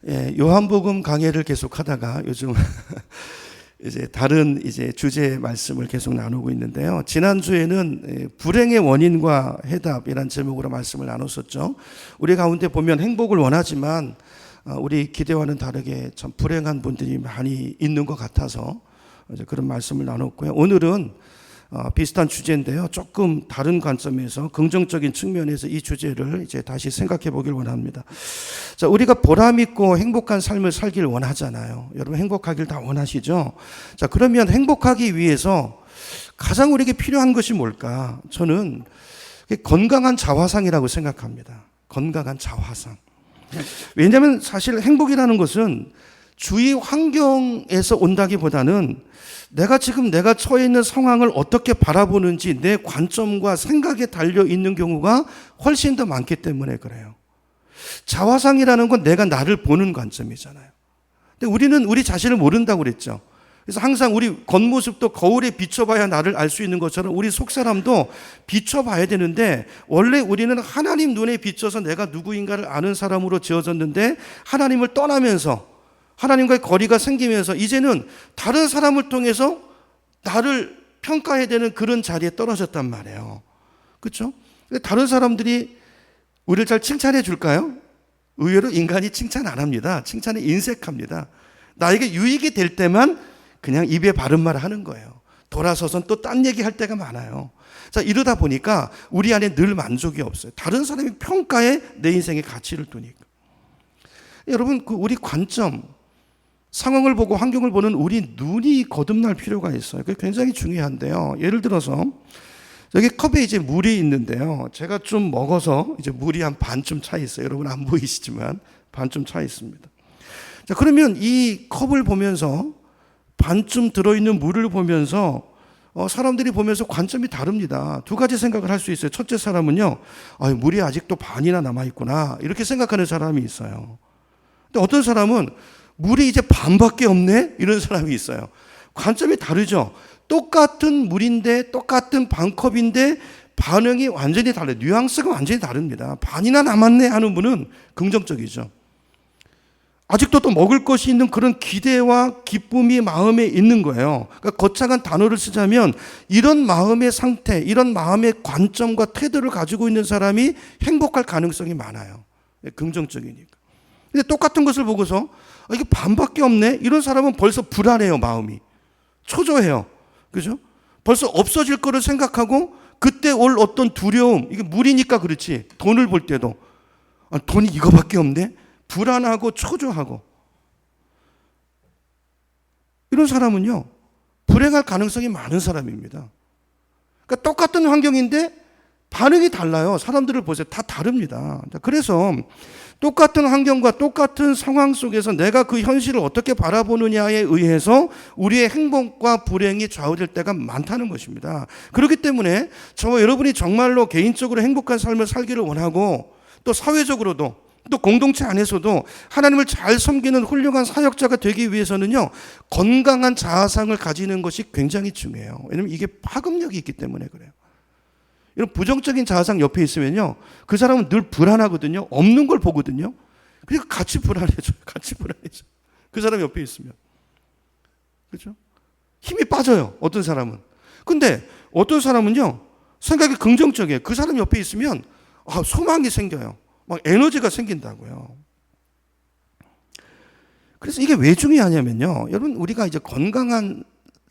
요한복음 강해를 계속 하다가 요즘 이제 다른 주제의 말씀을 계속 나누고 있는데요. 지난주에는 불행의 원인과 해답이란 제목으로 말씀을 나눴었죠. 우리 가운데 보면 행복을 원하지만 우리 기대와는 다르게 참 불행한 분들이 많이 있는 것 같아서 이제 그런 말씀을 나눴고요. 오늘은 비슷한 주제인데요. 조금 다른 관점에서 긍정적인 측면에서 이 주제를 이제 다시 생각해 보길 원합니다. 자, 우리가 보람 있고 행복한 삶을 살길 원하잖아요. 여러분 행복하길 다 원하시죠? 자, 그러면 행복하기 위해서 가장 우리에게 필요한 것이 뭘까? 저는 건강한 자화상이라고 생각합니다. 건강한 자화상. 왜냐하면 사실 행복이라는 것은 주위 환경에서 온다기보다는 내가 처해 있는 상황을 어떻게 바라보는지 내 관점과 생각에 달려 있는 경우가 훨씬 더 많기 때문에 그래요. 자화상이라는 건 내가 나를 보는 관점이잖아요. 근데 우리는 우리 자신을 모른다고 그랬죠. 그래서 항상 우리 겉모습도 거울에 비춰봐야 나를 알 수 있는 것처럼 우리 속사람도 비춰봐야 되는데, 원래 우리는 하나님 눈에 비춰서 내가 누구인가를 아는 사람으로 지어졌는데 하나님을 떠나면서 하나님과의 거리가 생기면서 이제는 다른 사람을 통해서 나를 평가해야 되는 그런 자리에 떨어졌단 말이에요. 그렇죠? 다른 사람들이 우리를 잘 칭찬해 줄까요? 의외로 인간이 칭찬 안 합니다. 칭찬에 인색합니다. 나에게 유익이 될 때만 그냥 입에 바른 말을 하는 거예요. 돌아서선 또 딴 얘기할 때가 많아요. 자, 이러다 보니까 우리 안에 늘 만족이 없어요. 다른 사람의 평가에 내 인생의 가치를 두니까. 여러분, 우리 관점, 상황을 보고 환경을 보는 우리 눈이 거듭날 필요가 있어요. 그게 굉장히 중요한데요. 예를 들어서 여기 컵에 이제 물이 있는데요. 제가 좀 먹어서 이제 물이 한 반쯤 차 있어요. 여러분 안 보이시지만 반쯤 차 있습니다. 자, 그러면 이 컵을 보면서 반쯤 들어있는 물을 보면서 사람들이 보면서 관점이 다릅니다. 두 가지 생각을 할 수 있어요. 첫째 사람은요, 물이 아직도 반이나 남아있구나 이렇게 생각하는 사람이 있어요. 근데 어떤 사람은 물이 이제 반밖에 없네? 이런 사람이 있어요. 관점이 다르죠. 똑같은 물인데 똑같은 반컵인데 반응이 완전히 달라요. 뉘앙스가 완전히 다릅니다. 반이나 남았네 하는 분은 긍정적이죠. 아직도 또 먹을 것이 있는 그런 기대와 기쁨이 마음에 있는 거예요. 그러니까 거창한 단어를 쓰자면 이런 마음의 상태, 이런 마음의 관점과 태도를 가지고 있는 사람이 행복할 가능성이 많아요. 긍정적이니까. 근데 똑같은 것을 보고서 이게 반밖에 없네? 이런 사람은 벌써 불안해요, 마음이. 초조해요. 그죠? 벌써 없어질 거를 생각하고 그때 올 어떤 두려움, 이게 물이니까 그렇지. 돈을 볼 때도 돈이 이거밖에 없네? 불안하고 초조하고. 이런 사람은요, 불행할 가능성이 많은 사람입니다. 그러니까 똑같은 환경인데 반응이 달라요. 사람들을 보세요. 다 다릅니다. 그래서 똑같은 환경과 똑같은 상황 속에서 내가 그 현실을 어떻게 바라보느냐에 의해서 우리의 행복과 불행이 좌우될 때가 많다는 것입니다. 그렇기 때문에 저와 여러분이 정말로 개인적으로 행복한 삶을 살기를 원하고, 또 사회적으로도, 또 공동체 안에서도 하나님을 잘 섬기는 훌륭한 사역자가 되기 위해서는요, 건강한 자아상을 가지는 것이 굉장히 중요해요. 왜냐하면 이게 파급력이 있기 때문에 그래요. 이런 부정적인 자아상 옆에 있으면요, 그 사람은 늘 불안하거든요. 없는 걸 보거든요. 그러니까 같이 불안해져요. 같이 불안해져요. 그 사람 옆에 있으면. 그렇죠? 힘이 빠져요. 어떤 사람은. 근데 어떤 사람은요, 생각이 긍정적이에요. 그 사람 옆에 있으면 소망이 생겨요. 막 에너지가 생긴다고요. 그래서 이게 왜 중요하냐면요, 여러분, 우리가 이제 건강한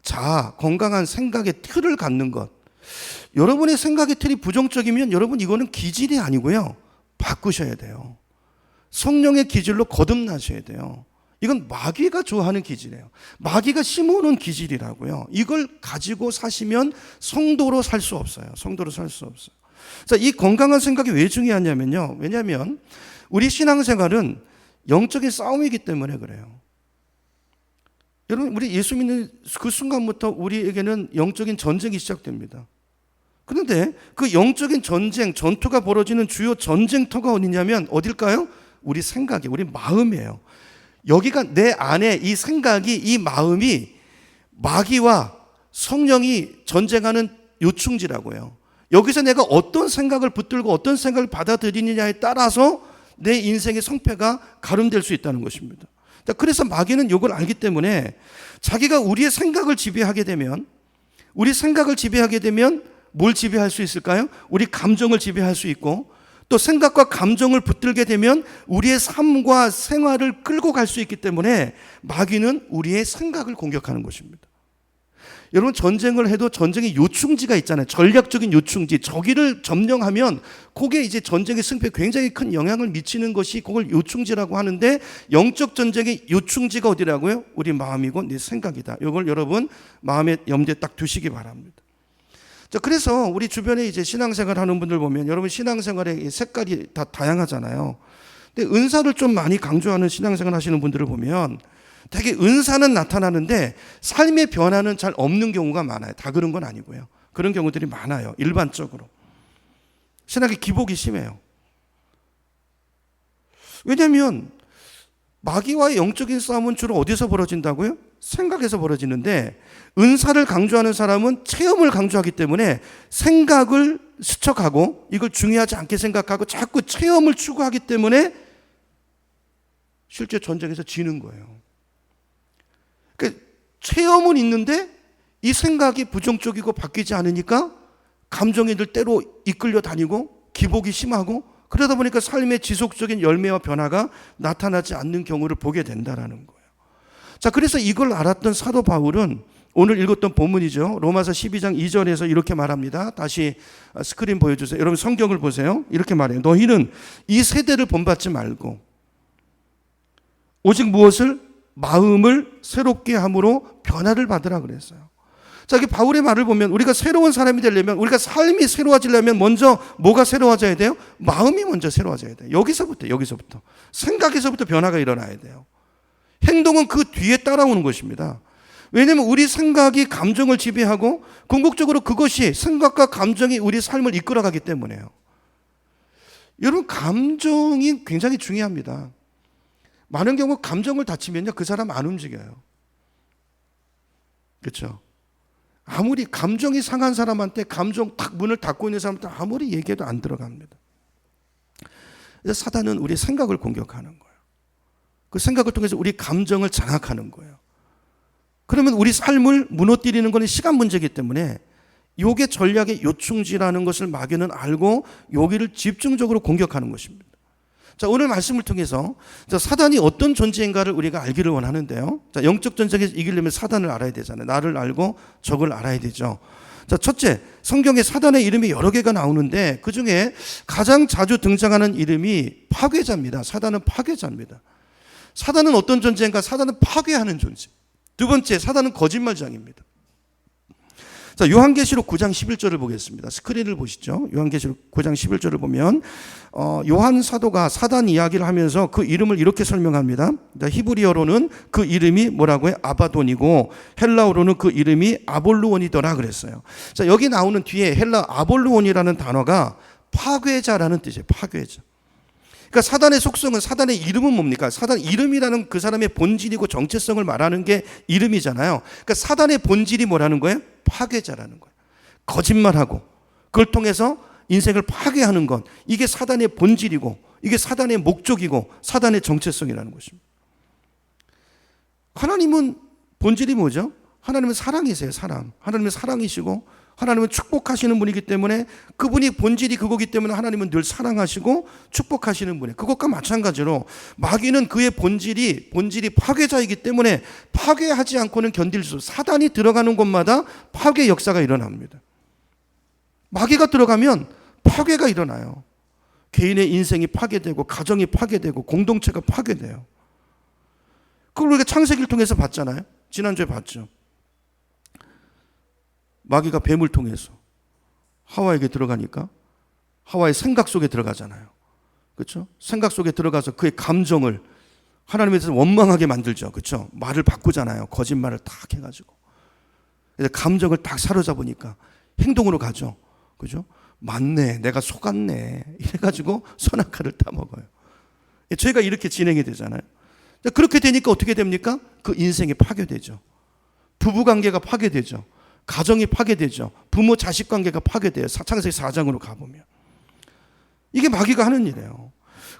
자아, 건강한 생각의 틀을 갖는 것. 여러분의 생각의 틀이 부정적이면 여러분 이거는 기질이 아니고요, 바꾸셔야 돼요. 성령의 기질로 거듭나셔야 돼요. 이건 마귀가 좋아하는 기질이에요. 마귀가 심어놓은 기질이라고요. 이걸 가지고 사시면 성도로 살 수 없어요. 성도로 살 수 없어요. 자, 이 건강한 생각이 왜 중요하냐면요, 왜냐하면 우리 신앙생활은 영적인 싸움이기 때문에 그래요. 여러분, 우리 예수 믿는 그 순간부터 우리에게는 영적인 전쟁이 시작됩니다. 그런데 그 영적인 전쟁, 전투가 벌어지는 주요 전쟁터가 어디냐면 어딜까요? 우리 생각이, 우리 마음이에요. 여기가 내 안에 이 생각이, 이 마음이 마귀와 성령이 전쟁하는 요충지라고요. 여기서 내가 어떤 생각을 붙들고 어떤 생각을 받아들이느냐에 따라서 내 인생의 성패가 가름될 수 있다는 것입니다. 그래서 마귀는 이걸 알기 때문에 자기가 우리의 생각을 지배하게 되면 뭘 지배할 수 있을까요? 우리 감정을 지배할 수 있고, 또 생각과 감정을 붙들게 되면 우리의 삶과 생활을 끌고 갈 수 있기 때문에 마귀는 우리의 생각을 공격하는 것입니다. 여러분, 전쟁을 해도 전쟁의 요충지가 있잖아요. 전략적인 요충지. 저기를 점령하면 그게 이제 전쟁의 승패에 굉장히 큰 영향을 미치는 것이 그걸 요충지라고 하는데, 영적 전쟁의 요충지가 어디라고요? 우리 마음이고 내 생각이다. 이걸 여러분 마음에 염두에 딱 두시기 바랍니다. 자, 그래서 우리 주변에 이제 신앙생활 하는 분들 보면 여러분 신앙생활의 색깔이 다 다양하잖아요. 근데 은사를 좀 많이 강조하는 신앙생활 하시는 분들을 보면 되게 은사는 나타나는데 삶의 변화는 잘 없는 경우가 많아요. 다 그런 건 아니고요. 그런 경우들이 많아요. 일반적으로. 신학의 기복이 심해요. 왜냐하면 마귀와의 영적인 싸움은 주로 어디서 벌어진다고요? 생각에서 벌어지는데, 은사를 강조하는 사람은 체험을 강조하기 때문에 생각을 스쳐가고 이걸 중요하지 않게 생각하고 자꾸 체험을 추구하기 때문에 실제 전쟁에서 지는 거예요. 그러니까 체험은 있는데 이 생각이 부정적이고 바뀌지 않으니까 감정이 늘 때로 이끌려 다니고 기복이 심하고, 그러다 보니까 삶의 지속적인 열매와 변화가 나타나지 않는 경우를 보게 된다는 거예요. 자, 그래서 이걸 알았던 사도 바울은 오늘 읽었던 본문이죠. 로마서 12장 2절에서 이렇게 말합니다. 다시 스크린 보여주세요. 여러분 성경을 보세요. 이렇게 말해요. 너희는 이 세대를 본받지 말고 오직 무엇을? 마음을 새롭게 함으로 변화를 받으라 그랬어요. 자, 이 바울의 말을 보면 우리가 새로운 사람이 되려면, 우리가 삶이 새로워지려면 먼저 뭐가 새로워져야 돼요? 마음이 먼저 새로워져야 돼요. 여기서부터 생각에서부터 변화가 일어나야 돼요. 행동은 그 뒤에 따라오는 것입니다. 왜냐하면 우리 생각이 감정을 지배하고 궁극적으로 그것이 생각과 감정이 우리 삶을 이끌어가기 때문에요. 여러분, 감정이 굉장히 중요합니다. 많은 경우 감정을 다치면요, 그 사람 안 움직여요. 그렇죠? 아무리 감정이 상한 사람한테 감정 탁 문을 닫고 있는 사람한테 아무리 얘기해도 안 들어갑니다. 그래서 사단은 우리의 생각을 공격하는 거예요. 그 생각을 통해서 우리 감정을 장악하는 거예요. 그러면 우리 삶을 무너뜨리는 것은 시간 문제이기 때문에 요게 전략의 요충지라는 것을 마귀는 알고 여기를 집중적으로 공격하는 것입니다. 자, 오늘 말씀을 통해서 사단이 어떤 존재인가를 우리가 알기를 원하는데요. 자, 영적 전쟁에서 이기려면 사단을 알아야 되잖아요. 나를 알고 적을 알아야 되죠. 자, 첫째, 성경에 사단의 이름이 여러 개가 나오는데 그 중에 가장 자주 등장하는 이름이 파괴자입니다. 사단은 파괴자입니다. 사단은 어떤 존재인가? 사단은 파괴하는 존재. 두 번째, 사단은 거짓말장입니다. 자, 요한계시록 9장 11절을 보겠습니다. 스크린을 보시죠. 요한계시록 9장 11절을 보면 요한 사도가 사단 이야기를 하면서 그 이름을 이렇게 설명합니다. 히브리어로는 그 이름이 뭐라고요? 아바돈이고 헬라어로는 그 이름이 아볼루온이더라 그랬어요. 자, 여기 나오는 뒤에 헬라 아볼루온이라는 단어가 파괴자라는 뜻이에요. 파괴자. 그러니까 사단의 속성은, 사단의 이름은 뭡니까? 사단 이름이라는 그 사람의 본질이고 정체성을 말하는 게 이름이잖아요. 그러니까 사단의 본질이 뭐라는 거예요? 파괴자라는 거예요. 거짓말하고 그걸 통해서 인생을 파괴하는 것, 이게 사단의 본질이고 이게 사단의 목적이고 사단의 정체성이라는 것입니다. 하나님은 본질이 뭐죠? 하나님은 사랑이세요. 사랑. 하나님은 사랑이시고 하나님은 축복하시는 분이기 때문에, 그분이 본질이 그거기 때문에 하나님은 늘 사랑하시고 축복하시는 분이에요. 그것과 마찬가지로 마귀는 그의 본질이 파괴자이기 때문에 파괴하지 않고는 견딜 수, 사단이 들어가는 곳마다 파괴 역사가 일어납니다. 마귀가 들어가면 파괴가 일어나요. 개인의 인생이 파괴되고 가정이 파괴되고 공동체가 파괴돼요. 그걸 우리가 창세기를 통해서 봤잖아요. 지난주에 봤죠. 마귀가 뱀을 통해서 하와에게 들어가니까 하와의 생각 속에 들어가잖아요. 그렇죠? 생각 속에 들어가서 그의 감정을 하나님에 대해서 원망하게 만들죠. 그렇죠? 말을 바꾸잖아요. 거짓말을 딱 해가지고. 그래서 감정을 딱 사로잡으니까 행동으로 가죠. 그죠? 맞네, 내가 속았네, 이래가지고 선악과를 따먹어요. 죄가 이렇게 진행이 되잖아요. 그렇게 되니까 어떻게 됩니까? 그 인생이 파괴되죠. 부부관계가 파괴되죠. 가정이 파괴되죠. 부모 자식 관계가 파괴돼요. 창세기 4장으로 가보면. 이게 마귀가 하는 일이에요.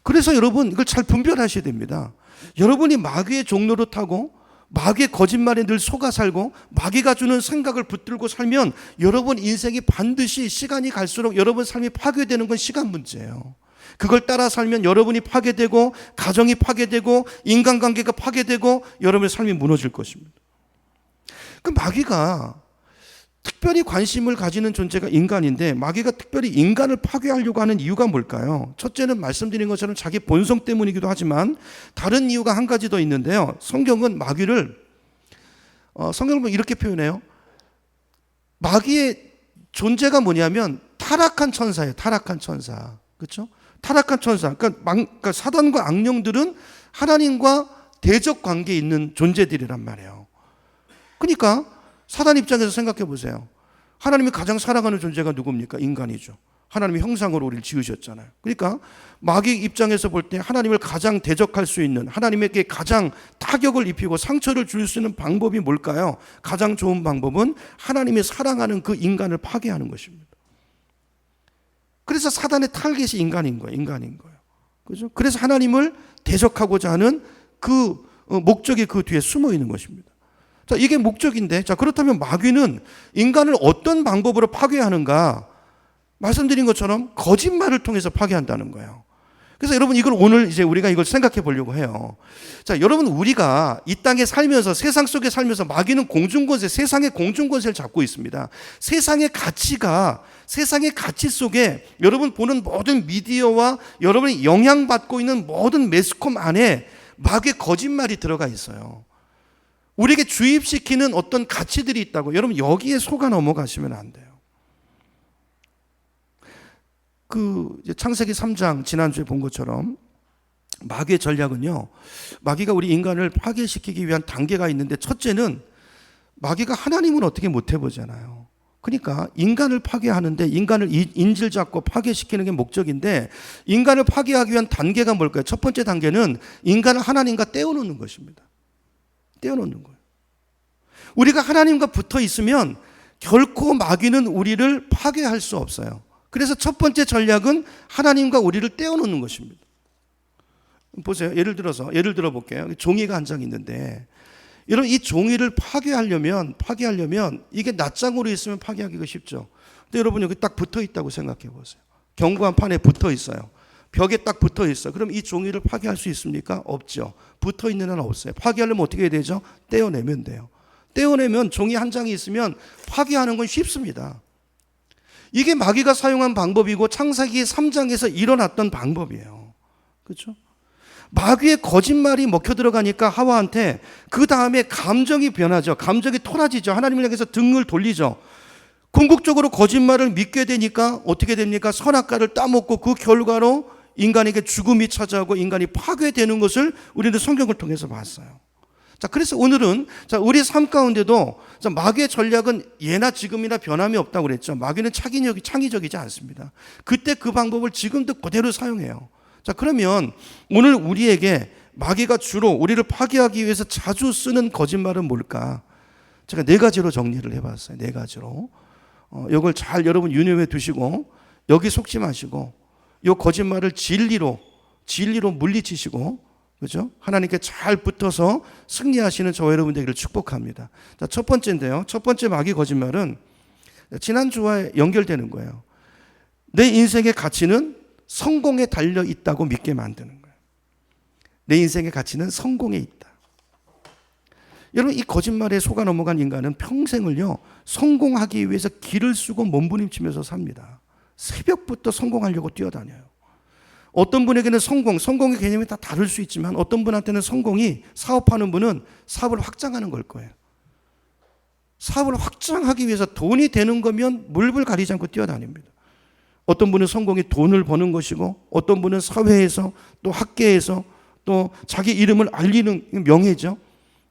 그래서 여러분 이걸 잘 분별하셔야 됩니다. 여러분이 마귀의 종로로 타고 마귀의 거짓말에 늘 속아 살고 마귀가 주는 생각을 붙들고 살면 여러분 인생이 반드시 시간이 갈수록 여러분 삶이 파괴되는 건 시간 문제예요. 그걸 따라 살면 여러분이 파괴되고 가정이 파괴되고 인간관계가 파괴되고 여러분의 삶이 무너질 것입니다. 그 마귀가 특별히 관심을 가지는 존재가 인간인데 마귀가 특별히 인간을 파괴하려고 하는 이유가 뭘까요? 첫째는 말씀드린 것처럼 자기 본성 때문이기도 하지만 다른 이유가 한 가지 더 있는데요. 성경은 마귀를 성경을 이렇게 표현해요. 마귀의 존재가 뭐냐면 타락한 천사예요. 타락한 천사. 그렇죠? 타락한 천사. 그러니까 사단과 악령들은 하나님과 대적 관계에 있는 존재들이란 말이에요. 그러니까 사단 입장에서 생각해 보세요. 하나님이 가장 사랑하는 존재가 누굽니까? 인간이죠. 하나님의 형상으로 우리를 지으셨잖아요. 그러니까 마귀 입장에서 볼 때 하나님을 가장 대적할 수 있는, 하나님에게 가장 타격을 입히고 상처를 줄 수 있는 방법이 뭘까요? 가장 좋은 방법은 하나님이 사랑하는 그 인간을 파괴하는 것입니다. 그래서 사단의 타겟이 인간인 거예요. 그죠? 그래서 하나님을 대적하고자 하는 그 목적이 그 뒤에 숨어 있는 것입니다. 자, 이게 목적인데, 자, 그렇다면 마귀는 인간을 어떤 방법으로 파괴하는가? 말씀드린 것처럼 거짓말을 통해서 파괴한다는 거예요. 그래서 여러분 이걸 오늘 이제 우리가 이걸 생각해 보려고 해요. 자, 여러분 우리가 이 땅에 살면서 세상 속에 살면서 마귀는 공중권세, 세상의 공중권세를 잡고 있습니다. 세상의 가치 속에 여러분 보는 모든 미디어와 여러분이 영향받고 있는 모든 매스컴 안에 마귀의 거짓말이 들어가 있어요. 우리에게 주입시키는 어떤 가치들이 있다고. 여러분 여기에 속아 넘어가시면 안 돼요. 창세기 3장 지난주에 본 것처럼 마귀의 전략은요, 마귀가 우리 인간을 파괴시키기 위한 단계가 있는데, 첫째는 마귀가 하나님을 어떻게 못 해보잖아요. 그러니까 인간을 파괴하는데 인간을 인질 잡고 파괴시키는 게 목적인데, 인간을 파괴하기 위한 단계가 뭘까요? 첫 번째 단계는 인간을 하나님과 떼어놓는 것입니다. 떼어놓는 거예요. 우리가 하나님과 붙어 있으면 결코 마귀는 우리를 파괴할 수 없어요. 그래서 첫 번째 전략은 하나님과 우리를 떼어놓는 것입니다. 보세요. 예를 들어 볼게요. 종이가 한 장 있는데, 여러분 이 종이를 파괴하려면 이게 낱장으로 있으면 파괴하기가 쉽죠. 근데 여러분 여기 딱 붙어 있다고 생각해 보세요. 경관판에 붙어 있어요. 벽에 딱 붙어 있어요. 그럼 이 종이를 파괴할 수 있습니까? 없죠. 붙어 있는 한 없어요. 파괴하려면 어떻게 해야 되죠? 떼어내면 돼요. 떼어내면 종이 한 장이 있으면 파괴하는 건 쉽습니다. 이게 마귀가 사용한 방법이고 창세기 3장에서 일어났던 방법이에요. 그렇죠? 마귀의 거짓말이 먹혀 들어가니까 하와한테 그 다음에 감정이 변하죠. 감정이 토라지죠. 하나님을 향해서 등을 돌리죠. 궁극적으로 거짓말을 믿게 되니까 어떻게 됩니까? 선악과를 따먹고 그 결과로 인간에게 죽음이 찾아오고 인간이 파괴되는 것을 우리는 성경을 통해서 봤어요. 자, 그래서 오늘은 우리 삶 가운데도 마귀의 전략은 예나 지금이나 변함이 없다고 그랬죠. 마귀는 창의적이지 않습니다. 그때 그 방법을 지금도 그대로 사용해요. 자, 그러면 오늘 우리에게 마귀가 주로 우리를 파괴하기 위해서 자주 쓰는 거짓말은 뭘까? 제가 4가지로 정리를 해봤어요. 4가지로. 이걸 잘 여러분 유념해 두시고 여기 속지 마시고 이 거짓말을 진리로 물리치시고, 그렇죠? 하나님께 잘 붙어서 승리하시는 저와 여러분 되기를 축복합니다. 자, 첫 번째인데요. 첫 번째 마귀 거짓말은 지난주와 연결되는 거예요. 내 인생의 가치는 성공에 달려 있다고 믿게 만드는 거예요. 내 인생의 가치는 성공에 있다. 여러분 이 거짓말에 속아 넘어간 인간은 평생을요 성공하기 위해서 기를 쓰고 몸부림치면서 삽니다. 새벽부터 성공하려고 뛰어다녀요. 어떤 분에게는 성공의 개념이 다 다를 수 있지만 어떤 분한테는 성공이, 사업하는 분은 사업을 확장하는 걸 거예요. 사업을 확장하기 위해서 돈이 되는 거면 물불 가리지 않고 뛰어다닙니다. 어떤 분은 성공이 돈을 버는 것이고 어떤 분은 사회에서 또 학계에서 또 자기 이름을 알리는 명예죠.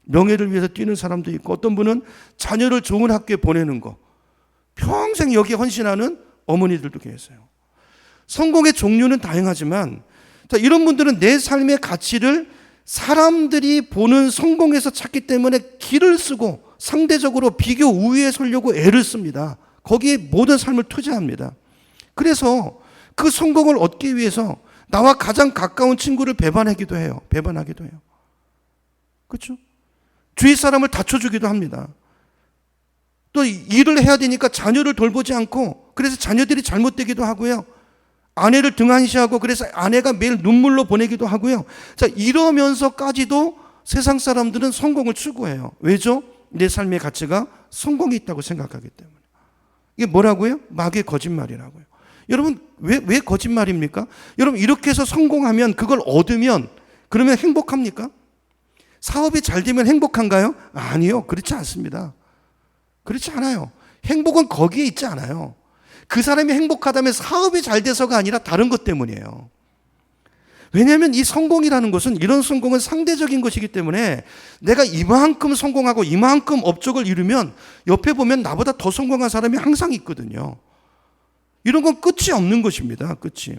명예를 위해서 뛰는 사람도 있고 어떤 분은 자녀를 좋은 학교에 보내는 거, 평생 여기에 헌신하는 어머니들도 계세요. 성공의 종류는 다양하지만 이런 분들은 내 삶의 가치를 사람들이 보는 성공에서 찾기 때문에 기를 쓰고 상대적으로 비교 우위에 서려고 애를 씁니다. 거기에 모든 삶을 투자합니다. 그래서 그 성공을 얻기 위해서 나와 가장 가까운 친구를 배반하기도 해요. 배반하기도 해요. 그렇죠? 주위 사람을 다쳐주기도 합니다. 또 일을 해야 되니까 자녀를 돌보지 않고 그래서 자녀들이 잘못되기도 하고요. 아내를 등한시하고 그래서 아내가 매일 눈물로 보내기도 하고요. 자, 이러면서까지도 세상 사람들은 성공을 추구해요. 왜죠? 내 삶의 가치가 성공이 있다고 생각하기 때문에. 이게 뭐라고요? 마귀의 거짓말이라고요. 여러분, 왜 거짓말입니까? 여러분, 이렇게 해서 성공하면, 그걸 얻으면, 그러면 행복합니까? 사업이 잘 되면 행복한가요? 아니요. 그렇지 않습니다. 그렇지 않아요. 행복은 거기에 있지 않아요. 그 사람이 행복하다면 사업이 잘 돼서가 아니라 다른 것 때문이에요. 왜냐하면 이 성공이라는 것은, 이런 성공은 상대적인 것이기 때문에 내가 이만큼 성공하고 이만큼 업적을 이루면 옆에 보면 나보다 더 성공한 사람이 항상 있거든요. 이런 건 끝이 없는 것입니다. 끝이.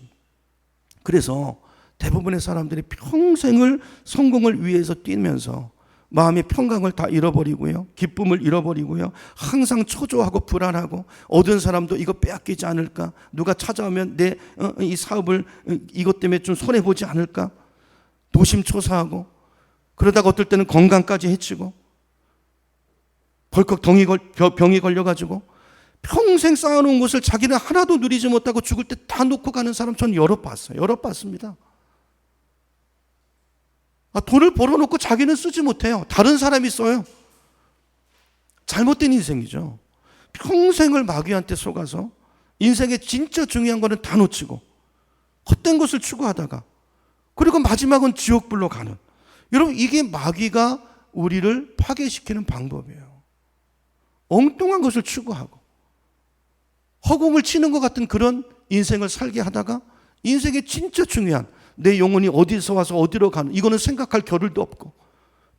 그래서 대부분의 사람들이 평생을 성공을 위해서 뛰면서 마음의 평강을 다 잃어버리고요. 기쁨을 잃어버리고요. 항상 초조하고 불안하고, 얻은 사람도 이거 빼앗기지 않을까? 누가 찾아오면 내 이 사업을 이것 때문에 좀 손해보지 않을까? 노심초사하고, 그러다가 어떨 때는 건강까지 해치고, 벌컥 병이 걸려가지고 평생 쌓아놓은 것을 자기는 하나도 누리지 못하고 죽을 때 다 놓고 가는 사람 저는 여러 봤어요. 여러 봤습니다. 돈을 벌어놓고 자기는 쓰지 못해요. 다른 사람이 써요. 잘못된 인생이죠. 평생을 마귀한테 속아서 인생의 진짜 중요한 거는 다 놓치고 헛된 것을 추구하다가, 그리고 마지막은 지옥불로 가는. 여러분, 이게 마귀가 우리를 파괴시키는 방법이에요. 엉뚱한 것을 추구하고 허공을 치는 것 같은 그런 인생을 살게 하다가 인생의 진짜 중요한 내 영혼이 어디서 와서 어디로 가는, 이거는 생각할 겨를도 없고,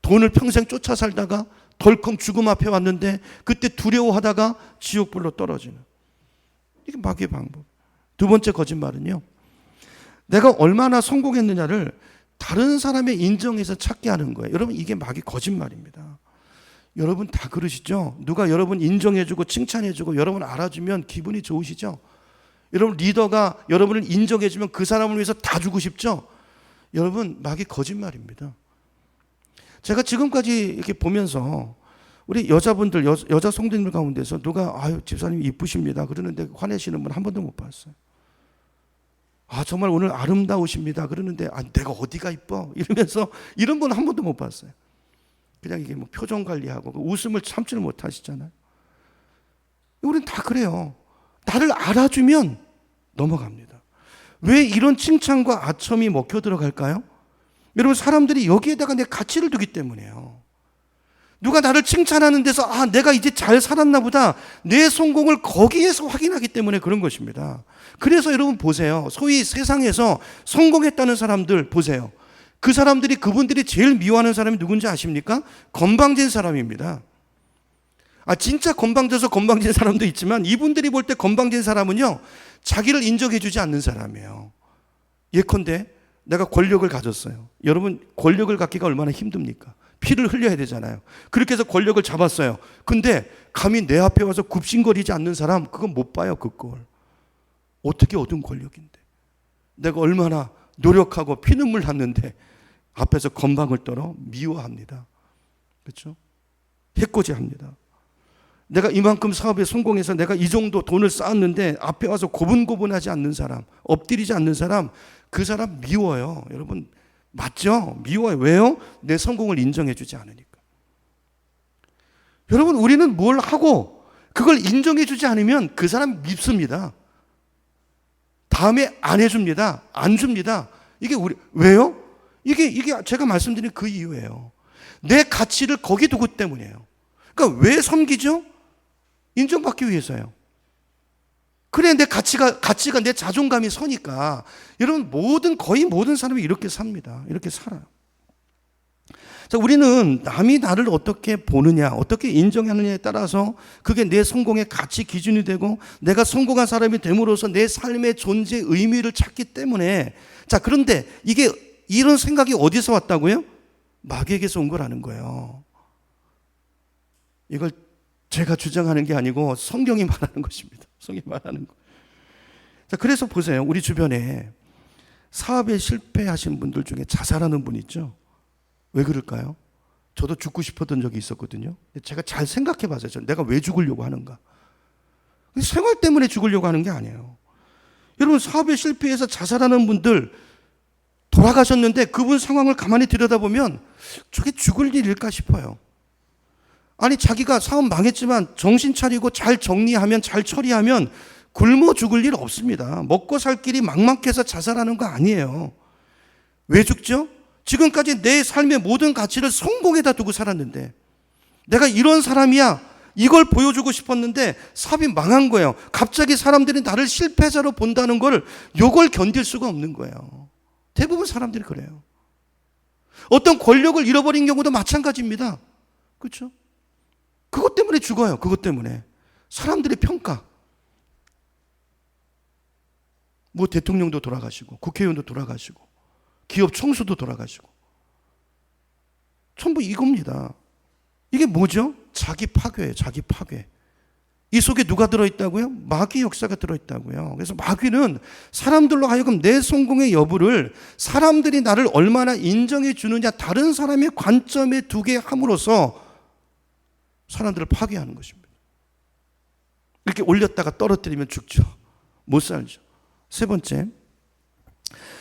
돈을 평생 쫓아 살다가 덜컹 죽음 앞에 왔는데 그때 두려워하다가 지옥불로 떨어지는, 이게 마귀의 방법. 두 번째 거짓말은요, 내가 얼마나 성공했느냐를 다른 사람의 인정에서 찾게 하는 거예요. 여러분, 이게 마귀 거짓말입니다. 여러분 다 그러시죠? 누가 여러분 인정해주고 칭찬해주고 여러분 알아주면 기분이 좋으시죠? 여러분 리더가 여러분을 인정해주면 그 사람을 위해서 다 주고 싶죠? 여러분, 마귀 거짓말입니다. 제가 지금까지 이렇게 보면서 우리 여자분들, 여자 성도님들 가운데서 누가 집사님 이쁘십니다 그러는데 화내시는 분 한 번도 못 봤어요. 정말 오늘 아름다우십니다 그러는데 내가 어디가 이뻐? 이러면서 이런 분 한 번도 못 봤어요. 그냥 이게 뭐 표정 관리하고 웃음을 참지를 못하시잖아요. 우리는 다 그래요. 나를 알아주면 넘어갑니다. 왜 이런 칭찬과 아첨이 먹혀 들어갈까요? 여러분, 사람들이 여기에다가 내 가치를 두기 때문이에요. 누가 나를 칭찬하는 데서 내가 이제 잘 살았나 보다, 내 성공을 거기에서 확인하기 때문에 그런 것입니다. 그래서 여러분 보세요. 소위 세상에서 성공했다는 사람들 보세요. 그 사람들이, 그분들이 제일 미워하는 사람이 누군지 아십니까? 건방진 사람입니다. 진짜 건방져서 건방진 사람도 있지만 이분들이 볼 때 건방진 사람은요, 자기를 인정해주지 않는 사람이에요. 예컨대 내가 권력을 가졌어요. 여러분, 권력을 갖기가 얼마나 힘듭니까? 피를 흘려야 되잖아요. 그렇게 해서 권력을 잡았어요. 근데 감히 내 앞에 와서 굽신거리지 않는 사람, 그건 못 봐요. 그걸 어떻게 얻은 권력인데, 내가 얼마나 노력하고 피눈물 났는데 앞에서 건방을 떨어 미워합니다. 그렇죠? 해코지합니다. 내가 이만큼 사업에 성공해서 내가 이 정도 돈을 쌓았는데 앞에 와서 고분고분하지 않는 사람, 엎드리지 않는 사람, 그 사람 미워요. 여러분, 맞죠? 미워요. 왜요? 내 성공을 인정해 주지 않으니까. 여러분, 우리는 뭘 하고 그걸 인정해 주지 않으면 그 사람 밉습니다. 다음에 안 해줍니다. 안 줍니다. 이게 왜요? 이게 제가 말씀드린 그 이유예요. 내 가치를 거기 두기 때문이에요. 그러니까 왜 섬기죠? 인정받기 위해서요. 그래, 내 가치가 내 자존감이 서니까. 여러분, 거의 모든 사람이 이렇게 삽니다. 이렇게 살아요. 자, 우리는 남이 나를 어떻게 보느냐, 어떻게 인정하느냐에 따라서 그게 내 성공의 가치 기준이 되고, 내가 성공한 사람이 됨으로써 내 삶의 존재의 의미를 찾기 때문에. 자, 그런데 이런 생각이 어디서 왔다고요? 마귀에게서 온 거라는 거예요. 이걸 제가 주장하는 게 아니고 성경이 말하는 것입니다. 성경이 말하는 거. 자, 그래서 보세요. 우리 주변에 사업에 실패하신 분들 중에 자살하는 분 있죠. 왜 그럴까요? 저도 죽고 싶었던 적이 있었거든요. 제가 잘 생각해 봤어요. 내가 왜 죽으려고 하는가? 생활 때문에 죽으려고 하는 게 아니에요. 여러분, 사업에 실패해서 자살하는 분들 돌아가셨는데 그분 상황을 가만히 들여다보면 저게 죽을 일일까 싶어요. 아니, 자기가 사업 망했지만 정신 차리고 잘 정리하면, 잘 처리하면 굶어 죽을 일 없습니다. 먹고 살 길이 막막해서 자살하는 거 아니에요. 왜 죽죠? 지금까지 내 삶의 모든 가치를 성공에다 두고 살았는데, 내가 이런 사람이야, 이걸 보여주고 싶었는데 사업이 망한 거예요. 갑자기 사람들이 나를 실패자로 본다는 걸, 요걸 견딜 수가 없는 거예요. 대부분 사람들이 그래요. 어떤 권력을 잃어버린 경우도 마찬가지입니다. 그렇죠? 그것 때문에 죽어요. 그것 때문에. 사람들의 평가. 뭐 대통령도 돌아가시고 국회의원도 돌아가시고 기업 총수도 돌아가시고 전부 이겁니다. 이게 뭐죠? 자기 파괴예요. 자기 파괴. 이 속에 누가 들어있다고요? 마귀 역사가 들어있다고요. 그래서 마귀는 사람들로 하여금 내 성공의 여부를, 사람들이 나를 얼마나 인정해 주느냐, 다른 사람의 관점에 두게 함으로써 사람들을 파괴하는 것입니다. 이렇게 올렸다가 떨어뜨리면 죽죠. 못 살죠. 세 번째,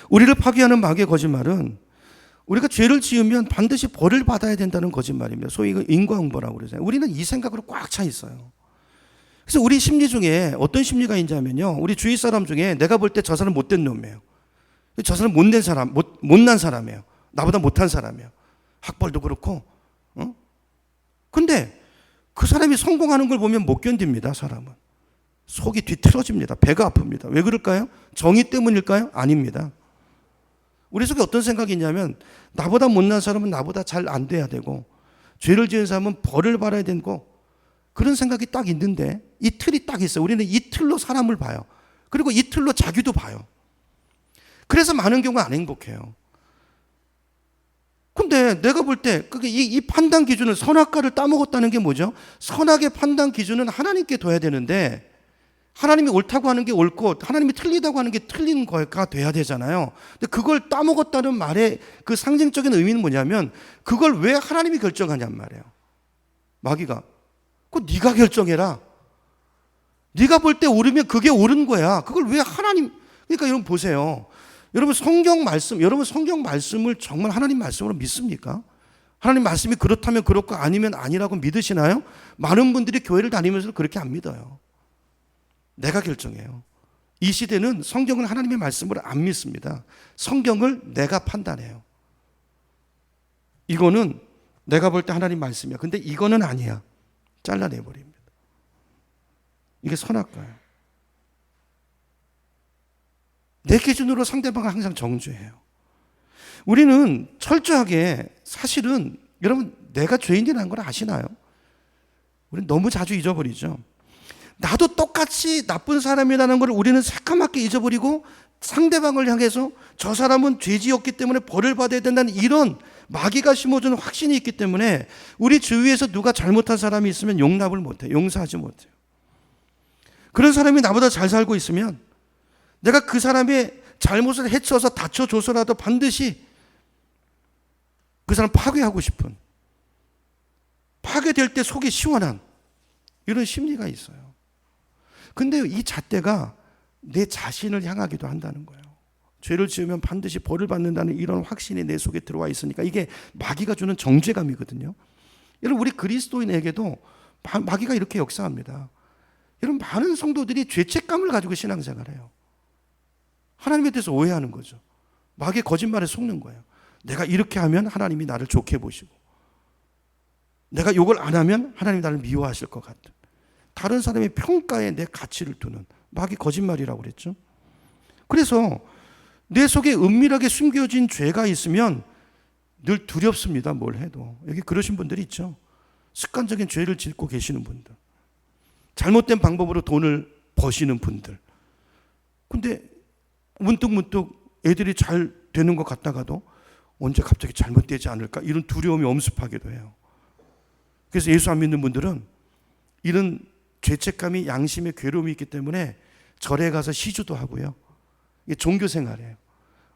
우리를 파괴하는 마귀의 거짓말은 우리가 죄를 지으면 반드시 벌을 받아야 된다는 거짓말입니다. 소위 이거 인과응보라고 그러잖아요. 우리는 이 생각으로 꽉 차 있어요. 그래서 우리 심리 중에 어떤 심리가 있냐면요, 우리 주위 사람 중에 내가 볼 때 저 사람 못된 놈이에요. 저 사람 못된 사람, 못난 사람이에요. 나보다 못한 사람이에요. 학벌도 그렇고. 근데 그 사람이 성공하는 걸 보면 못 견딥니다. 사람은 속이 뒤틀어집니다. 배가 아픕니다. 왜 그럴까요? 정의 때문일까요? 아닙니다. 우리 속에 어떤 생각이 있냐면, 나보다 못난 사람은 나보다 잘 안 돼야 되고, 죄를 지은 사람은 벌을 받아야 되고, 그런 생각이 딱 있는데, 이 틀이 딱 있어요. 우리는 이 틀로 사람을 봐요. 그리고 이 틀로 자기도 봐요. 그래서 많은 경우가 안 행복해요. 근데 내가 볼 때 이 판단 기준을, 선악과를 따먹었다는 게 뭐죠? 선악의 판단 기준은 하나님께 둬야 되는데, 하나님이 옳다고 하는 게 옳고 하나님이 틀리다고 하는 게 틀린 거가 돼야 되잖아요. 근데 그걸 따먹었다는 말의 그 상징적인 의미는 뭐냐면, 그걸 왜 하나님이 결정하냔 말이에요. 마귀가. 그거 네가 결정해라. 네가 볼 때 옳으면 그게 옳은 거야. 그걸 왜 하나님. 그러니까 여러분 보세요. 여러분 성경 말씀을 정말 하나님 말씀으로 믿습니까? 하나님 말씀이 그렇다면 그렇고 아니면 아니라고 믿으시나요? 많은 분들이 교회를 다니면서 그렇게 안 믿어요. 내가 결정해요. 이 시대는 성경을 하나님의 말씀으로 안 믿습니다. 성경을 내가 판단해요. 이거는 내가 볼 때 하나님 말씀이야. 근데 이거는 아니야. 잘라내버립니다. 이게 선악과예요. 내 기준으로 상대방을 항상 정죄해요. 우리는 철저하게, 사실은 여러분 내가 죄인이라는 걸 아시나요? 우리는 너무 자주 잊어버리죠. 나도 똑같이 나쁜 사람이라는 걸 우리는 새까맣게 잊어버리고, 상대방을 향해서 저 사람은 죄지었기 때문에 벌을 받아야 된다는 이런 마귀가 심어주는 확신이 있기 때문에 우리 주위에서 누가 잘못한 사람이 있으면 용납을 못해요. 용서하지 못해요. 그런 사람이 나보다 잘 살고 있으면 내가 그 사람의 잘못을 해쳐서 다쳐줘서라도 반드시 그 사람 파괴하고 싶은, 파괴될 때 속이 시원한 이런 심리가 있어요. 근데 이 잣대가 내 자신을 향하기도 한다는 거예요. 죄를 지으면 반드시 벌을 받는다는 이런 확신이 내 속에 들어와 있으니까 이게 마귀가 주는 정죄감이거든요. 여러분, 우리 그리스도인에게도 마귀가 이렇게 역사합니다. 여러분, 많은 성도들이 죄책감을 가지고 신앙생활해요. 하나님에 대해서 오해하는 거죠. 마귀의 거짓말에 속는 거예요. 내가 이렇게 하면 하나님이 나를 좋게 보시고, 내가 이걸 안 하면 하나님이 나를 미워하실 것 같은, 다른 사람의 평가에 내 가치를 두는 마귀 거짓말이라고 그랬죠. 그래서 내 속에 은밀하게 숨겨진 죄가 있으면 늘 두렵습니다. 뭘 해도. 여기 그러신 분들이 있죠. 습관적인 죄를 짓고 계시는 분들, 잘못된 방법으로 돈을 버시는 분들. 근데 문득문득 애들이 잘 되는 것 같다가도 언제 갑자기 잘못되지 않을까, 이런 두려움이 엄습하기도 해요. 그래서 예수 안 믿는 분들은 이런 죄책감이, 양심의 괴로움이 있기 때문에 절에 가서 시주도 하고요. 이게 종교 생활이에요.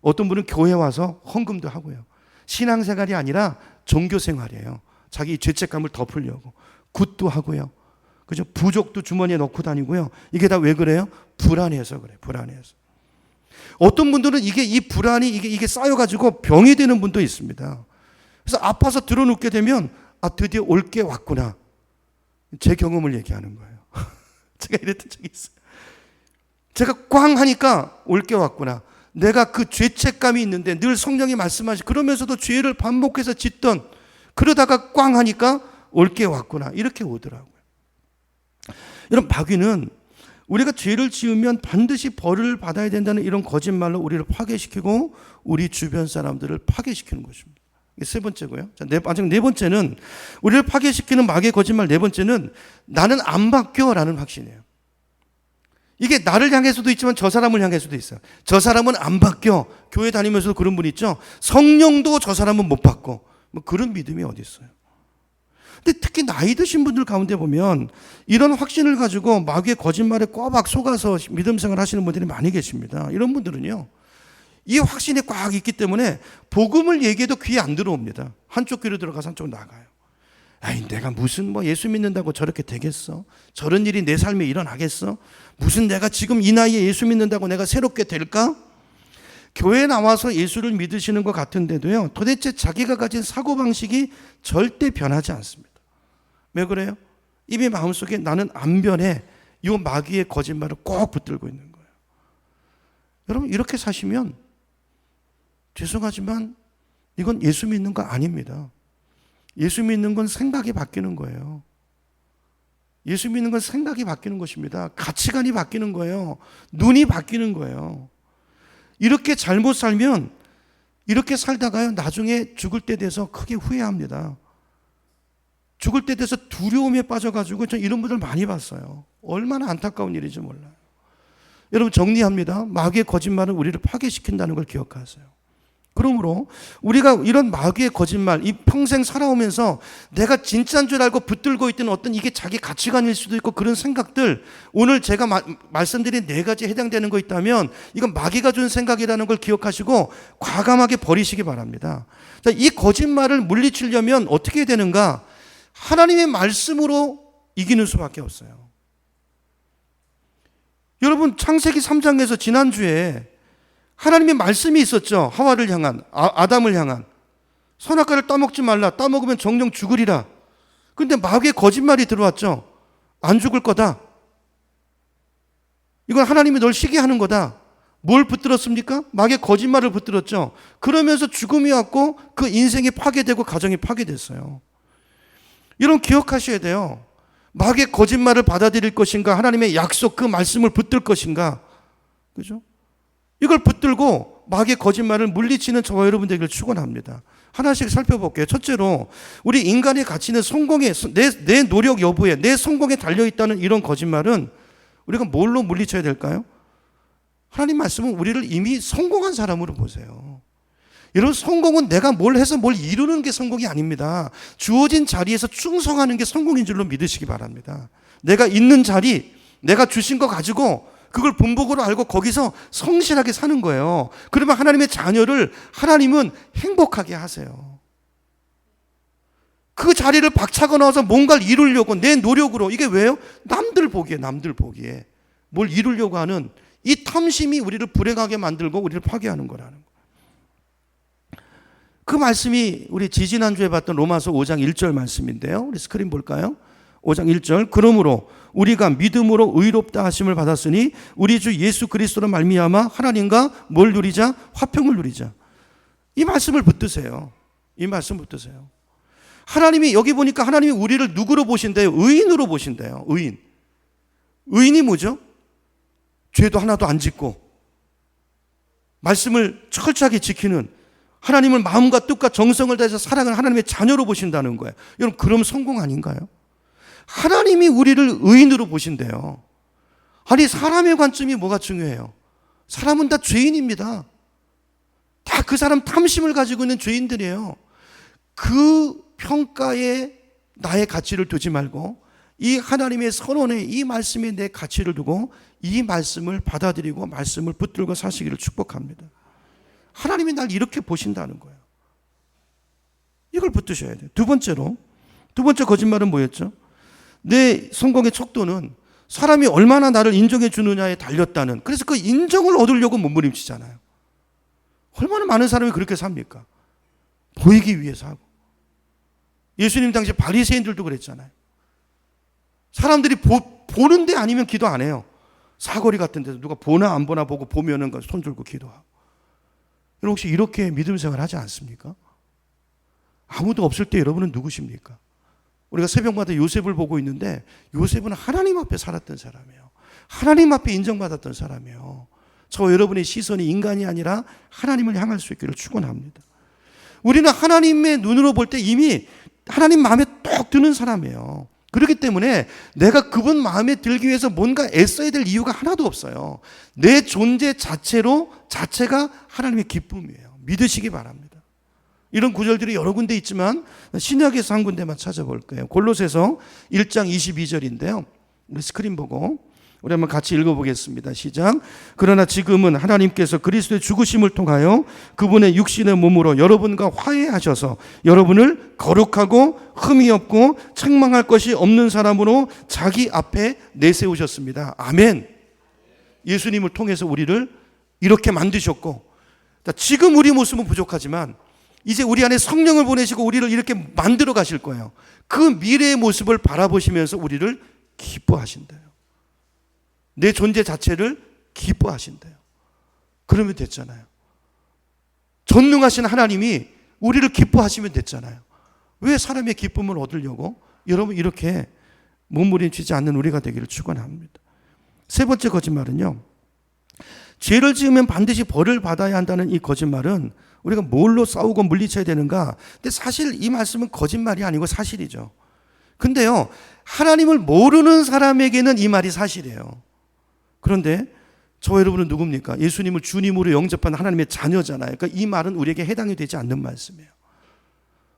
어떤 분은 교회 와서 헌금도 하고요. 신앙생활이 아니라 종교생활이에요. 자기 죄책감을 덮으려고. 굿도 하고요. 그죠? 부족도 주머니에 넣고 다니고요. 이게 다 왜 그래요? 불안해서 그래요. 불안해서. 어떤 분들은 이 불안이 이게 쌓여가지고 병이 되는 분도 있습니다. 그래서 아파서 들어눕게 되면 드디어 올 게 왔구나. 제 경험을 얘기하는 거예요. 제가 이랬던 적이 있어요. 제가 꽝 하니까 올 게 왔구나. 내가 그 죄책감이 있는데 늘 성령이 말씀하시 그러면서도 죄를 반복해서 짓던 그러다가 꽝 하니까 올 게 왔구나. 이렇게 오더라고요. 여러분, 마귀는 우리가 죄를 지으면 반드시 벌을 받아야 된다는 이런 거짓말로 우리를 파괴시키고 우리 주변 사람들을 파괴시키는 것입니다. 이게 세 번째고요. 자, 네 번째는 우리를 파괴시키는 마귀의 거짓말 네 번째는 나는 안 바뀌어라는 확신이에요. 이게 나를 향해서도 있지만 저 사람을 향해서도 있어요. 저 사람은 안 바뀌어. 교회 다니면서도 그런 분 있죠. 성령도 저 사람은 못 바꿔. 뭐 그런 믿음이 어디 있어요. 근데 특히 나이 드신 분들 가운데 보면 이런 확신을 가지고 마귀의 거짓말에 꼬박 속아서 믿음 생활 하시는 분들이 많이 계십니다. 이런 분들은요, 이 확신이 꽉 있기 때문에 복음을 얘기해도 귀에 안 들어옵니다. 한쪽 귀로 들어가서 한쪽 나가요. 아이, 내가 무슨 예수 믿는다고 저렇게 되겠어? 저런 일이 내 삶에 일어나겠어? 무슨 내가 지금 이 나이에 예수 믿는다고 내가 새롭게 될까? 교회에 나와서 예수를 믿으시는 것 같은데도요, 도대체 자기가 가진 사고방식이 절대 변하지 않습니다. 왜 그래요? 이미 마음속에 나는 안 변해. 이 마귀의 거짓말을 꼭 붙들고 있는 거예요. 여러분, 이렇게 사시면 죄송하지만 이건 예수 믿는 거 아닙니다. 예수 믿는 건 생각이 바뀌는 거예요. 예수 믿는 건 생각이 바뀌는 것입니다. 가치관이 바뀌는 거예요. 눈이 바뀌는 거예요. 이렇게 잘못 살면, 이렇게 살다가요, 나중에 죽을 때 돼서 크게 후회합니다. 죽을 때 돼서 두려움에 빠져가지고 저 이런 분들 많이 봤어요. 얼마나 안타까운 일인지 몰라요. 여러분, 정리합니다. 마귀의 거짓말은 우리를 파괴시킨다는 걸 기억하세요. 그러므로 우리가 이런 마귀의 거짓말, 이 평생 살아오면서 내가 진짜인 줄 알고 붙들고 있던 어떤 이게 자기 가치관일 수도 있고 그런 생각들, 오늘 제가 말씀드린 네 가지 해당되는 거 있다면 이건 마귀가 준 생각이라는 걸 기억하시고 과감하게 버리시기 바랍니다. 자, 이 거짓말을 물리치려면 어떻게 해야 되는가? 하나님의 말씀으로 이기는 수밖에 없어요. 여러분, 창세기 3장에서 지난주에 하나님의 말씀이 있었죠. 하와를 향한, 아담을 향한. 선악과를 따먹지 말라. 따먹으면 정령 죽으리라. 그런데 마귀의 거짓말이 들어왔죠. 안 죽을 거다. 이건 하나님이 널 시기하는 거다. 뭘 붙들었습니까? 마귀의 거짓말을 붙들었죠. 그러면서 죽음이 왔고 그 인생이 파괴되고 가정이 파괴됐어요. 여러분, 기억하셔야 돼요. 마귀의 거짓말을 받아들일 것인가, 하나님의 약속 그 말씀을 붙들 것인가. 그죠? 이걸 붙들고 마귀의 거짓말을 물리치는 저와 여러분 되기를 축원합니다. 하나씩 살펴볼게요. 첫째로, 우리 인간의 가치는 성공에, 내 노력 여부에, 내 성공에 달려있다는 이런 거짓말은 우리가 뭘로 물리쳐야 될까요? 하나님 말씀은 우리를 이미 성공한 사람으로 보세요. 여러분, 성공은 내가 뭘 해서 뭘 이루는 게 성공이 아닙니다. 주어진 자리에서 충성하는 게 성공인 줄로 믿으시기 바랍니다. 내가 있는 자리, 내가 주신 거 가지고 그걸 본보기로 알고 거기서 성실하게 사는 거예요. 그러면 하나님의 자녀를 하나님은 행복하게 하세요. 그 자리를 박차고 나와서 뭔가를 이루려고 내 노력으로, 이게 왜요? 남들 보기에 뭘 이루려고 하는 이 탐심이 우리를 불행하게 만들고 우리를 파괴하는 거라는 거예요. 그 말씀이 우리 지지난주에 봤던 로마서 5장 1절 말씀인데요. 우리 스크린 볼까요? 5장 1절. 그러므로 우리가 믿음으로 의롭다 하심을 받았으니 우리 주 예수 그리스도로 말미암아 하나님과 뭘 누리자? 화평을 누리자. 이 말씀을 붙드세요. 이 말씀 붙드세요. 하나님이, 여기 보니까 하나님이 우리를 누구로 보신대요? 의인으로 보신대요. 의인. 의인이 뭐죠? 죄도 하나도 안 짓고 말씀을 철저하게 지키는, 하나님을 마음과 뜻과 정성을 다해서 사랑하는 하나님의 자녀로 보신다는 거예요. 여러분, 그럼 성공 아닌가요? 하나님이 우리를 의인으로 보신대요. 아니, 사람의 관점이 뭐가 중요해요? 사람은 다 죄인입니다. 다 그 사람 탐심을 가지고 있는 죄인들이에요. 그 평가에 나의 가치를 두지 말고 이 하나님의 선언에, 이 말씀에 내 가치를 두고 이 말씀을 받아들이고 말씀을 붙들고 사시기를 축복합니다. 하나님이 날 이렇게 보신다는 거예요. 이걸 붙드셔야 돼요. 두 번째 거짓말은 뭐였죠? 내 성공의 척도는 사람이 얼마나 나를 인정해 주느냐에 달렸다는, 그래서 그 인정을 얻으려고 몸부림치잖아요. 얼마나 많은 사람이 그렇게 삽니까? 보이기 위해서 하고. 예수님 당시 바리새인들도 그랬잖아요. 사람들이 보는데 아니면 기도 안 해요. 사거리 같은 데서 누가 보나 안 보나 보고 보면은 손 들고 기도하고. 여러분 혹시 이렇게 믿음 생활 하지 않습니까? 아무도 없을 때 여러분은 누구십니까? 우리가 새벽마다 요셉을 보고 있는데 요셉은 하나님 앞에 살았던 사람이에요. 하나님 앞에 인정받았던 사람이에요. 저 여러분의 시선이 인간이 아니라 하나님을 향할 수 있기를 축원합니다. 우리는 하나님의 눈으로 볼 때 이미 하나님 마음에 똑 드는 사람이에요. 그렇기 때문에 내가 그분 마음에 들기 위해서 뭔가 애써야 될 이유가 하나도 없어요. 내 존재 자체가 하나님의 기쁨이에요. 믿으시기 바랍니다. 이런 구절들이 여러 군데 있지만 신약에서 한 군데만 찾아볼 거예요. 골로새서 1장 22절인데요. 우리 스크린 보고 우리 한번 같이 읽어보겠습니다. 시작. 그러나 지금은 하나님께서 그리스도의 죽으심을 통하여 그분의 육신의 몸으로 여러분과 화해하셔서 여러분을 거룩하고 흠이 없고 책망할 것이 없는 사람으로 자기 앞에 내세우셨습니다. 아멘. 예수님을 통해서 우리를 이렇게 만드셨고, 지금 우리 모습은 부족하지만 이제 우리 안에 성령을 보내시고 우리를 이렇게 만들어 가실 거예요. 그 미래의 모습을 바라보시면서 우리를 기뻐하신대요. 내 존재 자체를 기뻐하신대요. 그러면 됐잖아요. 전능하신 하나님이 우리를 기뻐하시면 됐잖아요. 왜 사람의 기쁨을 얻으려고 여러분 이렇게 몸부림치지 않는 우리가 되기를 축원합니다. 세 번째 거짓말은요, 죄를 지으면 반드시 벌을 받아야 한다는 이 거짓말은 우리가 뭘로 싸우고 물리쳐야 되는가? 근데 사실 이 말씀은 거짓말이 아니고 사실이죠. 근데요, 하나님을 모르는 사람에게는 이 말이 사실이에요. 그런데 저 여러분은 누굽니까? 예수님을 주님으로 영접한 하나님의 자녀잖아요. 그러니까 이 말은 우리에게 해당이 되지 않는 말씀이에요.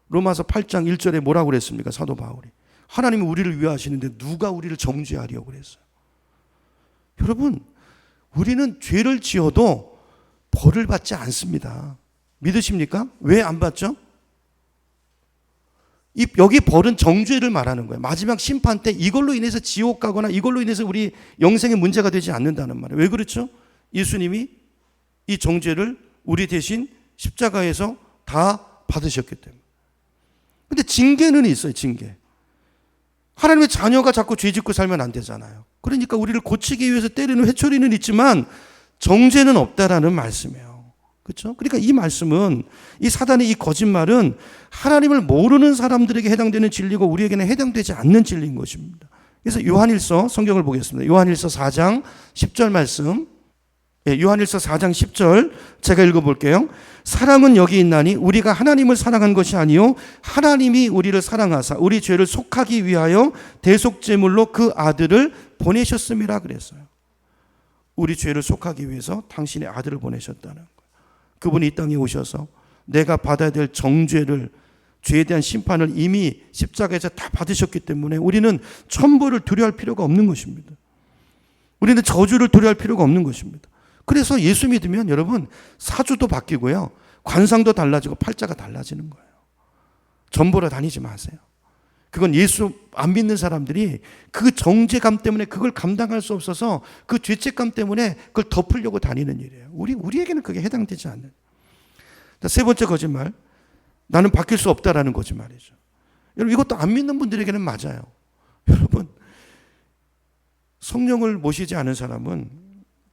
로마서 8장 1절에 뭐라고 그랬습니까? 사도 바울이. 하나님이 우리를 위하시는데 누가 우리를 정죄하려고 그랬어요? 여러분, 우리는 죄를 지어도 벌을 받지 않습니다. 믿으십니까? 왜 안 받죠? 여기 벌은 정죄를 말하는 거예요. 마지막 심판 때 이걸로 인해서 지옥 가거나 이걸로 인해서 우리 영생에 문제가 되지 않는다는 말이에요. 왜 그렇죠? 예수님이 이 정죄를 우리 대신 십자가에서 다 받으셨기 때문에. 근데 징계는 있어요. 징계. 하나님의 자녀가 자꾸 죄 짓고 살면 안 되잖아요. 그러니까 우리를 고치기 위해서 때리는 회초리는 있지만 정죄는 없다라는 말씀이에요. 그렇죠? 그러니까 이 말씀은, 이 사단의 이 거짓말은 하나님을 모르는 사람들에게 해당되는 진리고 우리에게는 해당되지 않는 진리인 것입니다. 그래서 요한일서 성경을 보겠습니다. 요한일서 4장 10절 말씀. 요한일서 4장 10절 제가 읽어볼게요. 사랑은 여기 있나니 우리가 하나님을 사랑한 것이 아니요 하나님이 우리를 사랑하사 우리 죄를 속하기 위하여 대속제물로 그 아들을 보내셨음이라 그랬어요. 우리 죄를 속하기 위해서 당신의 아들을 보내셨다는 거예요. 그분이 이 땅에 오셔서 내가 받아야 될 정죄를, 죄에 대한 심판을 이미 십자가에서 다 받으셨기 때문에 우리는 천벌을 두려워할 필요가 없는 것입니다. 우리는 저주를 두려워할 필요가 없는 것입니다. 그래서 예수 믿으면 여러분 사주도 바뀌고요, 관상도 달라지고 팔자가 달라지는 거예요. 점 보러 다니지 마세요. 그건 예수 안 믿는 사람들이 그 정죄감 때문에 그걸 감당할 수 없어서 그 죄책감 때문에 그걸 덮으려고 다니는 일이에요. 우리에게는 그게 해당되지 않는. 세 번째 거짓말, 나는 바뀔 수 없다라는 거짓말이죠. 여러분 이것도 안 믿는 분들에게는 맞아요. 여러분 성령을 모시지 않은 사람은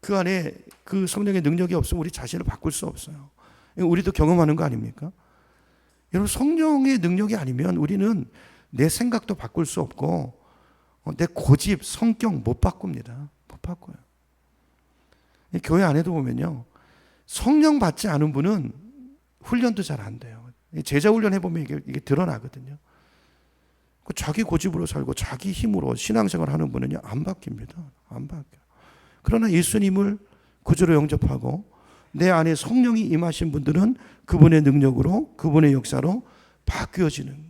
그 안에 그 성령의 능력이 없으면 우리 자신을 바꿀 수 없어요. 우리도 경험하는 거 아닙니까? 여러분 성령의 능력이 아니면 우리는 내 생각도 바꿀 수 없고 내 고집, 성격 못 바꿉니다. 못 바꿔요. 교회 안에도 보면요, 성령 받지 않은 분은 훈련도 잘 안 돼요. 제자 훈련 해보면 이게 드러나거든요. 자기 고집으로 살고 자기 힘으로 신앙생활 하는 분은요 안 바뀝니다. 안 바뀌어요. 그러나 예수님을 구주로 영접하고 내 안에 성령이 임하신 분들은 그분의 능력으로, 그분의 역사로 바뀌어지는 거예요.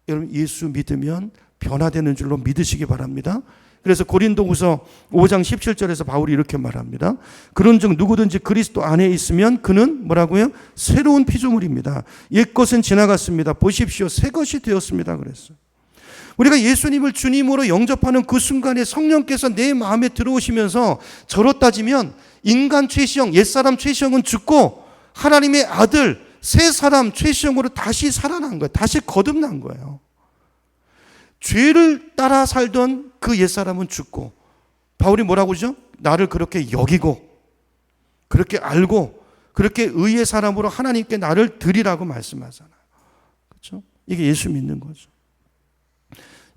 여러분 예수 믿으면 변화되는 줄로 믿으시기 바랍니다. 그래서 고린도후서 5장 17절에서 바울이 이렇게 말합니다. 그런즉 누구든지 그리스도 안에 있으면 그는 뭐라고요? 새로운 피조물입니다. 옛것은 지나갔습니다. 보십시오. 새 것이 되었습니다. 그랬어요. 우리가 예수님을 주님으로 영접하는 그 순간에 성령께서 내 마음에 들어오시면서 저로 따지면 인간 최시형, 옛사람 최시형은 죽고 하나님의 아들, 새 사람 최시형으로 다시 살아난 거예요. 다시 거듭난 거예요. 죄를 따라 살던 그 옛사람은 죽고, 바울이 뭐라고 하죠? 나를 그렇게 여기고, 그렇게 알고, 그렇게 의의 사람으로 하나님께 나를 드리라고 말씀하잖아요. 그렇죠? 이게 예수 믿는 거죠.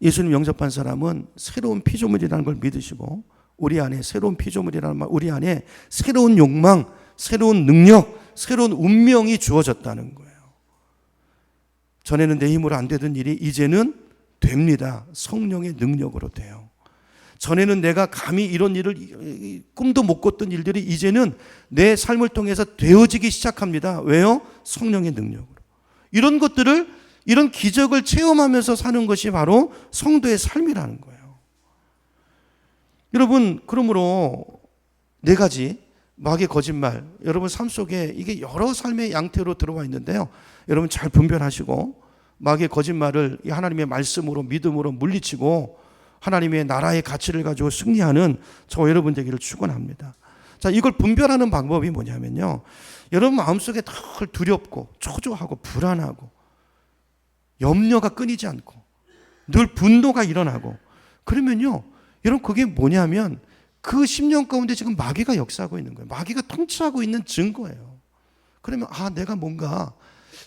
예수님 영접한 사람은 새로운 피조물이라는 걸 믿으시고, 우리 안에 새로운 피조물이라는 말, 우리 안에 새로운 욕망, 새로운 능력, 새로운 운명이 주어졌다는 거예요. 전에는 내 힘으로 안 되던 일이 이제는 됩니다. 성령의 능력으로 돼요. 전에는 내가 감히 이런 일을 꿈도 못 꿨던 일들이 이제는 내 삶을 통해서 되어지기 시작합니다. 왜요? 성령의 능력으로. 이런 것들을, 이런 기적을 체험하면서 사는 것이 바로 성도의 삶이라는 거예요. 여러분, 그러므로 네 가지 마귀의 거짓말, 여러분 삶 속에 이게 여러 삶의 양태로 들어와 있는데요. 여러분 잘 분별하시고 마귀의 거짓말을 하나님의 말씀으로, 믿음으로 물리치고 하나님의 나라의 가치를 가지고 승리하는 저 여러분 되기를 축원합니다. 자, 이걸 분별하는 방법이 뭐냐면요, 여러분 마음속에 늘 두렵고 초조하고 불안하고 염려가 끊이지 않고 늘 분노가 일어나고 그러면요, 여러분 그게 뭐냐면 그 심령 가운데 지금 마귀가 역사하고 있는 거예요. 마귀가 통치하고 있는 증거예요. 그러면 내가 뭔가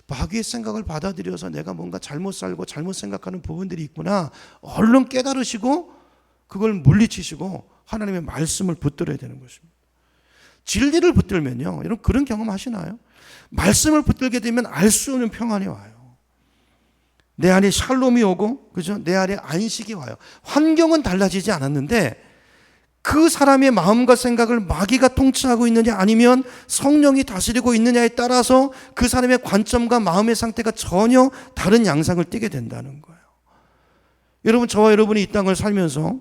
마귀의 생각을 받아들여서 내가 뭔가 잘못 살고 잘못 생각하는 부분들이 있구나. 얼른 깨달으시고 그걸 물리치시고 하나님의 말씀을 붙들어야 되는 것입니다. 진리를 붙들면요, 여러분 그런 경험 하시나요? 말씀을 붙들게 되면 알 수 없는 평안이 와요. 내 안에 샬롬이 오고, 그죠? 내 안에 안식이 와요. 환경은 달라지지 않았는데 그 사람의 마음과 생각을 마귀가 통치하고 있느냐 아니면 성령이 다스리고 있느냐에 따라서 그 사람의 관점과 마음의 상태가 전혀 다른 양상을 띠게 된다는 거예요. 여러분, 저와 여러분이 이 땅을 살면서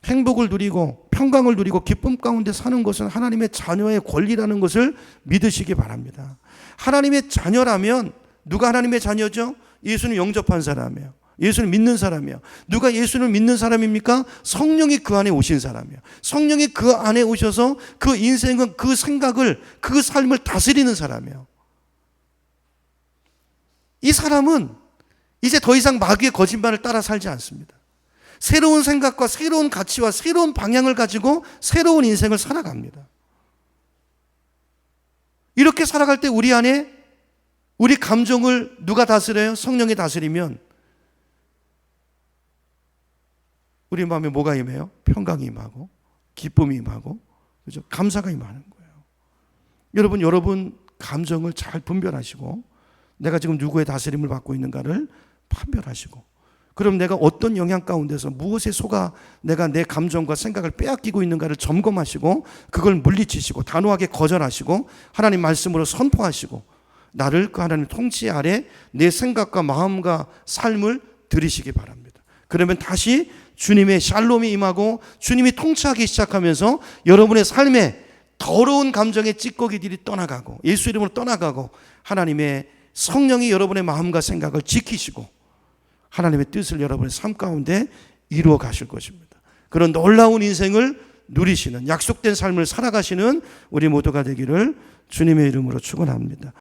행복을 누리고 평강을 누리고 기쁨 가운데 사는 것은 하나님의 자녀의 권리라는 것을 믿으시기 바랍니다. 하나님의 자녀라면 누가 하나님의 자녀죠? 예수님 영접한 사람이에요. 예수를 믿는 사람이에요. 누가 예수를 믿는 사람입니까? 성령이 그 안에 오신 사람이에요. 성령이 그 안에 오셔서 그 인생은, 그 생각을, 그 삶을 다스리는 사람이에요. 이 사람은 이제 더 이상 마귀의 거짓말을 따라 살지 않습니다. 새로운 생각과 새로운 가치와 새로운 방향을 가지고 새로운 인생을 살아갑니다. 이렇게 살아갈 때 우리 안에 우리 감정을 누가 다스려요? 성령이 다스리면 우리 마음에 뭐가 임해요? 평강이 임하고 기쁨이 임하고, 그죠? 감사가 임하는 거예요. 여러분 감정을 잘 분별하시고 내가 지금 누구의 다스림을 받고 있는가를 판별하시고, 그럼 내가 어떤 영향 가운데서 무엇에 속아 내가 내 감정과 생각을 빼앗기고 있는가를 점검하시고 그걸 물리치시고 단호하게 거절하시고 하나님 말씀으로 선포하시고 나를 그 하나님 통치 아래 내 생각과 마음과 삶을 들이시기 바랍니다. 그러면 다시 주님의 샬롬이 임하고 주님이 통치하기 시작하면서 여러분의 삶에 더러운 감정의 찌꺼기들이 떠나가고 예수 이름으로 떠나가고 하나님의 성령이 여러분의 마음과 생각을 지키시고 하나님의 뜻을 여러분의 삶 가운데 이루어 가실 것입니다. 그런 놀라운 인생을 누리시는, 약속된 삶을 살아가시는 우리 모두가 되기를 주님의 이름으로 축원합니다.